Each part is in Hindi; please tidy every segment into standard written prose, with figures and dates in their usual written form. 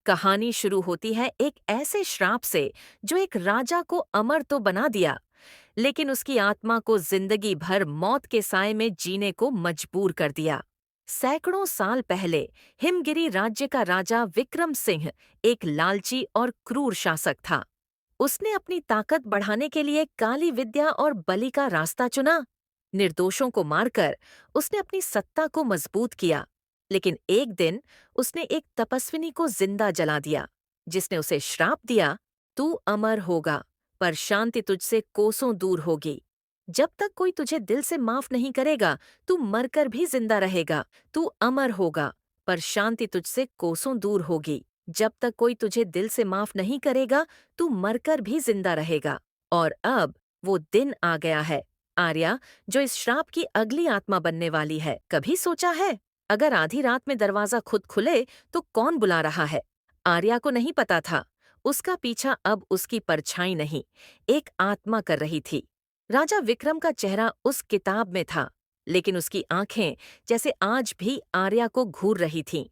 कहानी शुरू होती है एक ऐसे श्राप से जो एक राजा को अमर तो बना दिया, लेकिन उसकी आत्मा को जिंदगी भर मौत के साए में जीने को मजबूर कर दिया। सैकड़ों साल पहले हिमगिरी राज्य का राजा विक्रम सिंह एक लालची और क्रूर शासक था। उसने अपनी ताकत बढ़ाने के लिए काली विद्या और बलि का रास्ता चुना। निर्दोषों को मारकर उसने अपनी सत्ता को मजबूत किया। लेकिन एक दिन उसने एक तपस्विनी को जिंदा जला दिया, जिसने उसे श्राप दिया, तू अमर होगा, पर शांति तुझसे कोसों दूर होगी। जब तक कोई तुझे दिल से माफ नहीं करेगा, तू मरकर भी जिंदा रहेगा। तू अमर होगा, पर शांति तुझसे कोसों दूर होगी। जब तक कोई तुझे दिल से माफ नहीं करेगा, तू मरकर भी जिंदा रहेगा। और अब वो दिन आ गया है, आर्या, जो इस श्राप की अगली आत्मा बनने वाली है। कभी सोचा है, अगर आधी रात में दरवाजा खुद खुले तो कौन बुला रहा है? आर्या को नहीं पता था, उसका पीछा अब उसकी परछाई नहीं, एक आत्मा कर रही थी। राजा विक्रम का चेहरा उस किताब में था, लेकिन उसकी आंखें जैसे आज भी आर्या को घूर रही थीं।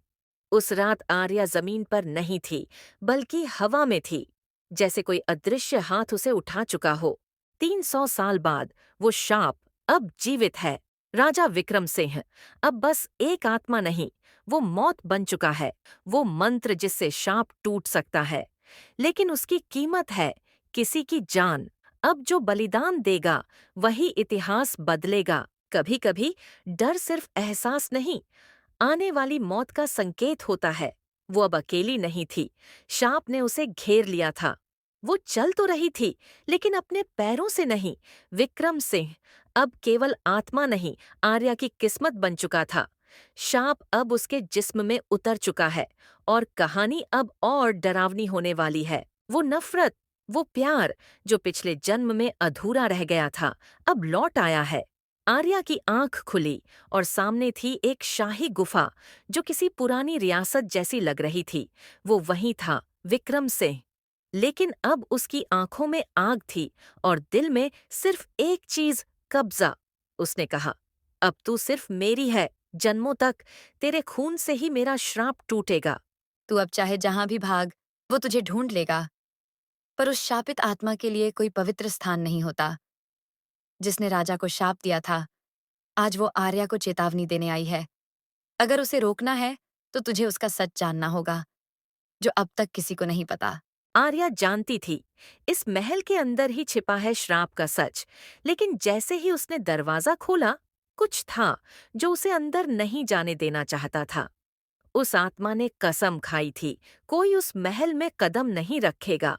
उस रात आर्या जमीन पर नहीं थी, बल्कि हवा में थी, जैसे कोई अदृश्य हाथ उसे उठा चुका हो। 300 साल बाद वो शाप अब जीवित है। राजा विक्रम सिंह अब बस एक आत्मा नहीं, वो मौत बन चुका है। वो मंत्र जिससे शाप टूट सकता है, लेकिन उसकी कीमत है किसी की जान। अब जो बलिदान देगा वही इतिहास बदलेगा। कभी कभी डर सिर्फ एहसास नहीं, आने वाली मौत का संकेत होता है। वो अब अकेली नहीं थी, शाप ने उसे घेर लिया था। वो चल तो रही थी, लेकिन अपने पैरों से नहीं। विक्रम सिंह अब केवल आत्मा नहीं, आर्या की किस्मत बन चुका था। शाप अब उसके जिस्म में उतर चुका है, और कहानी अब और डरावनी होने वाली है। वो नफरत, वो प्यार जो पिछले जन्म में अधूरा रह गया था, अब लौट आया है। आर्या की आंख खुली और सामने थी एक शाही गुफा जो किसी पुरानी रियासत जैसी लग रही थी। वो वहीं था, विक्रम सिंह। लेकिन अब उसकी आंखों में आग थी और दिल में सिर्फ एक चीज, कब्जा। उसने कहा, अब तू सिर्फ मेरी है, जन्मों तक। तेरे खून से ही मेरा श्राप टूटेगा। तू अब चाहे जहां भी भाग, वो तुझे ढूंढ लेगा। पर उस शापित आत्मा के लिए कोई पवित्र स्थान नहीं होता। जिसने राजा को शाप दिया था, आज वो आर्या को चेतावनी देने आई है। अगर उसे रोकना है, तो तुझे उसका सच जानना होगा, जो अब तक किसी को नहीं पता। आर्या जानती थी, इस महल के अंदर ही छिपा है श्राप का सच। लेकिन जैसे ही उसने दरवाजा खोला, कुछ था जो उसे अंदर नहीं जाने देना चाहता था। उस आत्मा ने कसम खाई थी, कोई उस महल में कदम नहीं रखेगा।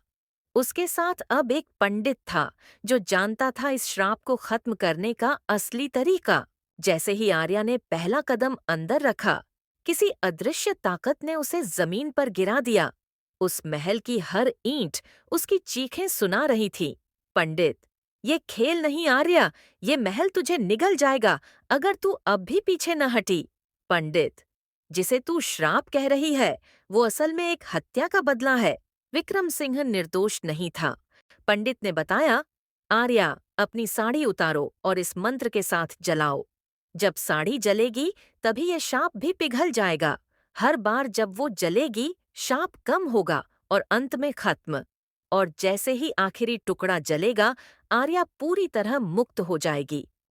उसके साथ अब एक पंडित था जो जानता था इस श्राप को खत्म करने का असली तरीका। जैसे ही आर्या ने पहला कदम अंदर रखा, किसी अदृश्य ताकत ने उसे जमीन पर गिरा दिया। उस महल की हर ईंट उसकी चीखें सुना रही थी। पंडित, ये खेल नहीं आर्या, ये महल तुझे निगल जाएगा अगर तू अब भी पीछे न हटी। पंडित, जिसे तू श्राप कह रही है, वो असल में एक हत्या का बदला है। विक्रम सिंह निर्दोष नहीं था। पंडित ने बताया, आर्या, अपनी साड़ी उतारो और इस मंत्र के साथ जलाओ। जब साड़ी जलेगी, तभी ये शाप भी पिघल जाएगा। हर बार जब वो जलेगी, शाप कम होगा और अंत में खत्म। और जैसे ही आखिरी टुकड़ा जलेगा, आर्या पूरी तरह मुक्त हो जाएगी।